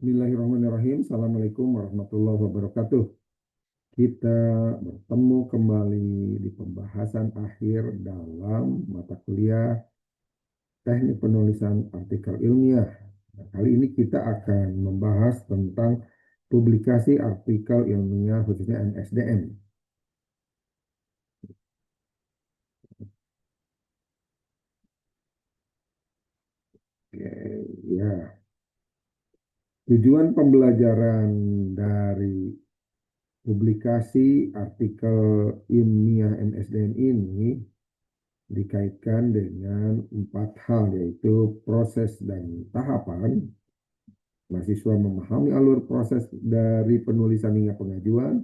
Bismillahirrahmanirrahim. Assalamualaikum warahmatullahi wabarakatuh. Kita bertemu kembali di pembahasan akhir dalam mata kuliah Teknik Penulisan Artikel Ilmiah. Nah, kali ini kita akan membahas tentang publikasi artikel ilmiah khususnya NSDM. Ya, tujuan pembelajaran dari publikasi artikel ilmiah NSDM ini dikaitkan dengan 4 hal, yaitu proses dan tahapan. Mahasiswa memahami alur proses dari penulisan hingga pengajuan,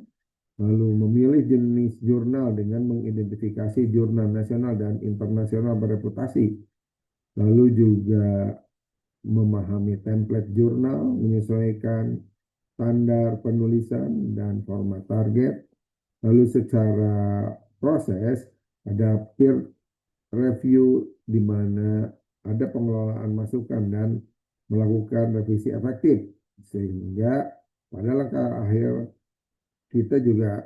lalu memilih jenis jurnal dengan mengidentifikasi jurnal nasional dan internasional bereputasi, lalu juga memahami template jurnal, menyesuaikan standar penulisan dan format target, lalu secara proses ada peer review di mana ada pengelolaan masukan dan melakukan revisi efektif, sehingga pada langkah akhir kita juga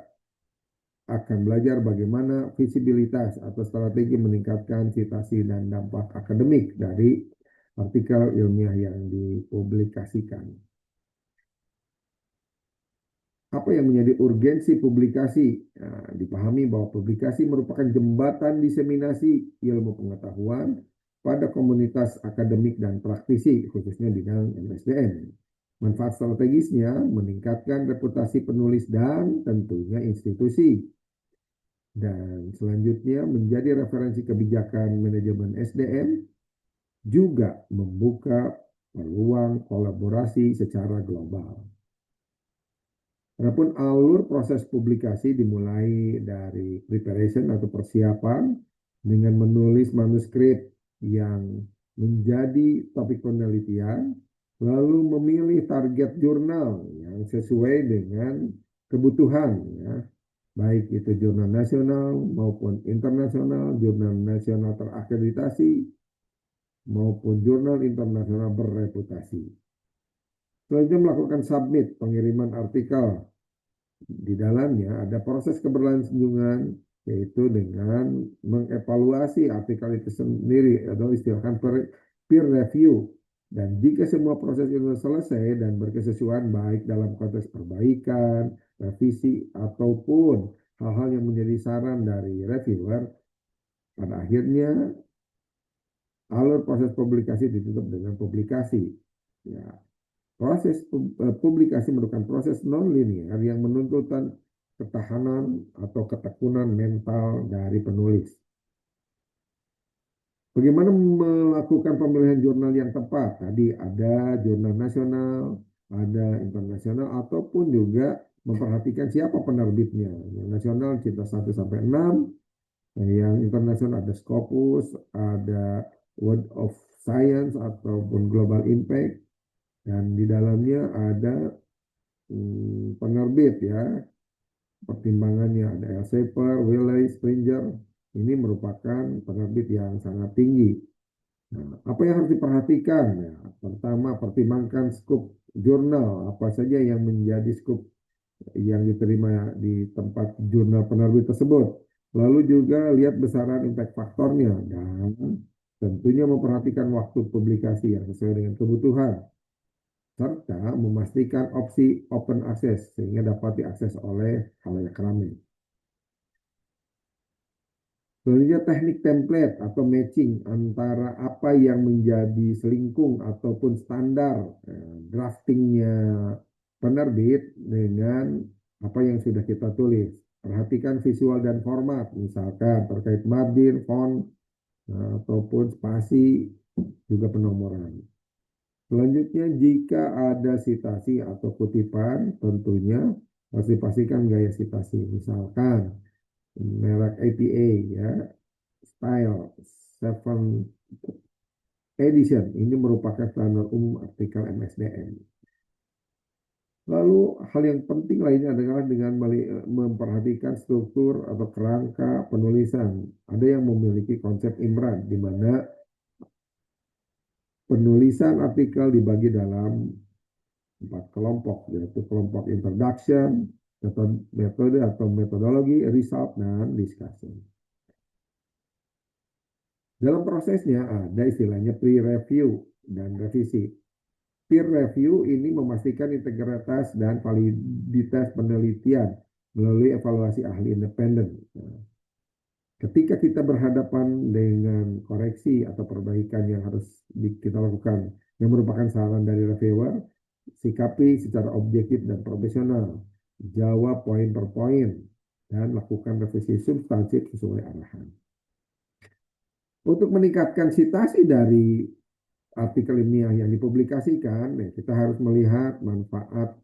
akan belajar bagaimana visibilitas atau strategi meningkatkan citasi dan dampak akademik dari artikel ilmiah yang dipublikasikan. Apa yang menjadi urgensi publikasi? Nah, dipahami bahwa publikasi merupakan jembatan diseminasi ilmu pengetahuan pada komunitas akademik dan praktisi, khususnya di bidang MSDM. Manfaat strategisnya meningkatkan reputasi penulis dan tentunya institusi. Dan selanjutnya menjadi referensi kebijakan manajemen SDM, juga membuka peluang kolaborasi secara global. Adapun alur proses publikasi dimulai dari preparation atau persiapan dengan menulis manuskrip yang menjadi topik penelitian, lalu memilih target jurnal yang sesuai dengan kebutuhan, ya, baik itu jurnal nasional maupun internasional, jurnal nasional terakreditasi maupun jurnal internasional bereputasi. Selanjutnya melakukan submit pengiriman artikel. Di dalamnya ada proses keberlangsungan, yaitu dengan mengevaluasi artikel itu sendiri atau istilahkan peer review. Dan jika semua proses itu selesai dan berkesesuaian baik dalam konteks perbaikan, revisi, ataupun hal-hal yang menjadi saran dari reviewer, pada akhirnya alur proses publikasi ditutup dengan publikasi. Ya, proses publikasi merupakan proses non-linear yang menuntut ketahanan atau ketekunan mental dari penulis. Bagaimana melakukan pemilihan jurnal yang tepat? Tadi ada jurnal nasional, ada internasional, ataupun juga memperhatikan siapa penerbitnya. Yang nasional Cinta 1-6, yang internasional ada Scopus, ada World of Science ataupun Global Impact, dan di dalamnya ada penerbit, ya, pertimbangannya ada Elsevier, Wiley, Springer. Ini merupakan penerbit yang sangat tinggi. Nah, apa yang harus diperhatikan? Ya, pertama, pertimbangkan skop jurnal, apa saja yang menjadi skop yang diterima di tempat jurnal penerbit tersebut. Lalu juga lihat besaran impact faktornya dan tentunya memperhatikan waktu publikasi yang sesuai dengan kebutuhan, serta memastikan opsi open access sehingga dapat diakses oleh khalayak ramai. Selanjutnya teknik template atau matching antara apa yang menjadi selingkung ataupun standar draftingnya penerbit dengan apa yang sudah kita tulis. Perhatikan visual dan format, misalkan terkait margin, font, ataupun spasi, juga penomoran. Selanjutnya, jika ada citasi atau kutipan, tentunya harus dipastikan gaya citasi. Misalkan merek APA, ya, style 7 edition, ini merupakan standar umum artikel MSDM. Lalu hal yang penting lainnya adalah dengan memperhatikan struktur atau kerangka penulisan. Ada yang memiliki konsep IMRAN, di mana penulisan artikel dibagi dalam 4 kelompok, yaitu kelompok introduction, metode atau metodologi, result, dan discussion. Dalam prosesnya ada istilahnya pre-review dan revisi. Peer review ini memastikan integritas dan validitas penelitian melalui evaluasi ahli independen. Nah, ketika kita berhadapan dengan koreksi atau perbaikan yang harus kita lakukan, yang merupakan saran dari reviewer, sikapi secara objektif dan profesional, jawab poin per poin, dan lakukan revisi substansif sesuai arahan. Untuk meningkatkan citasi dari artikel ilmiah yang dipublikasikan, kita harus melihat manfaat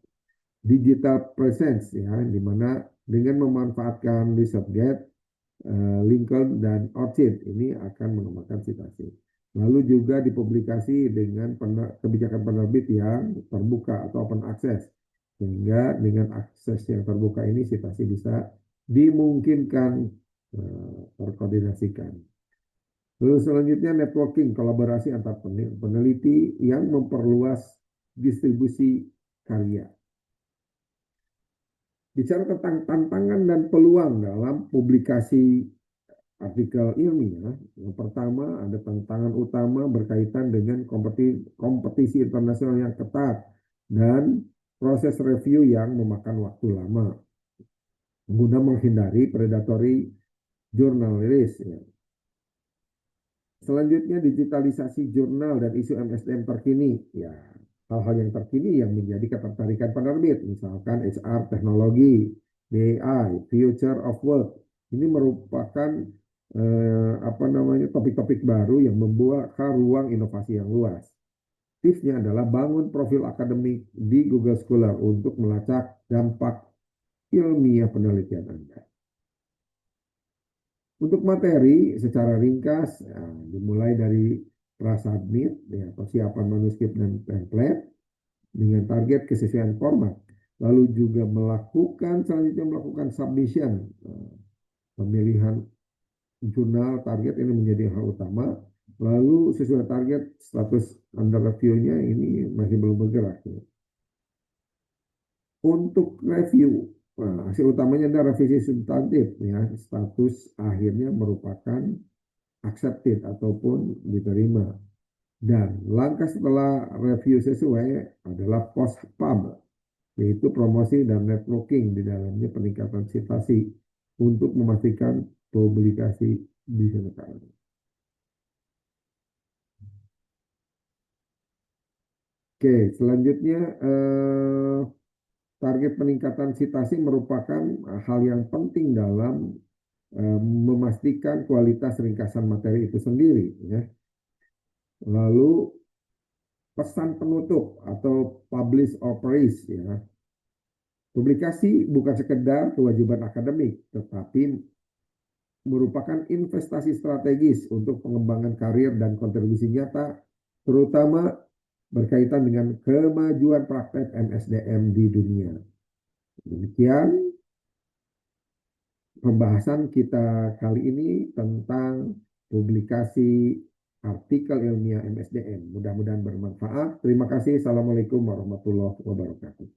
digital presence, ya, di mana dengan memanfaatkan ResearchGate, Lincoln, dan ORCID ini akan mengembangkan citasi. Lalu juga dipublikasi dengan kebijakan penerbit yang terbuka atau open access, sehingga dengan akses yang terbuka ini citasi bisa dimungkinkan terkoordinasikan. Lalu selanjutnya networking, kolaborasi antar peneliti yang memperluas distribusi karya. Bicara tentang tantangan dan peluang dalam publikasi artikel ilmiah, yang pertama ada tantangan utama berkaitan dengan kompetisi internasional yang ketat dan proses review yang memakan waktu lama, guna menghindari predatory journalist. Ya. Selanjutnya digitalisasi jurnal dan isu MSDM terkini. Ya, hal-hal yang terkini yang menjadi ketertarikan penerbit, misalkan HR teknologi, AI, future of work. Ini merupakan topik-topik baru yang membuka ruang inovasi yang luas. Tipsnya adalah bangun profil akademik di Google Scholar untuk melacak dampak ilmiah penelitian Anda. Untuk materi secara ringkas, ya, dimulai dari prasubmit, ya, persiapan manuskrip dan template dengan target kesesuaian format. Lalu juga selanjutnya melakukan submission, pemilihan jurnal target ini menjadi hal utama. Lalu sesuai target, status under review-nya ini masih belum bergerak. Ya. Untuk review, nah, hasil utamanya adalah revisi substantif, ya, status akhirnya merupakan accepted ataupun diterima. Dan langkah setelah review sesuai adalah post pub, yaitu promosi dan networking, di dalamnya peningkatan citasi untuk memastikan publikasi bisa bertahan. Oke, selanjutnya target peningkatan citasi merupakan hal yang penting dalam memastikan kualitas ringkasan materi itu sendiri. Ya. Lalu pesan penutup atau publish or praise. Ya. Publikasi bukan sekedar kewajiban akademik, tetapi merupakan investasi strategis untuk pengembangan karir dan kontribusi nyata, terutama berkaitan dengan kemajuan praktek MSDM di dunia. Demikian pembahasan kita kali ini tentang publikasi artikel ilmiah MSDM. Mudah-mudahan bermanfaat. Terima kasih. Assalamualaikum warahmatullahi wabarakatuh.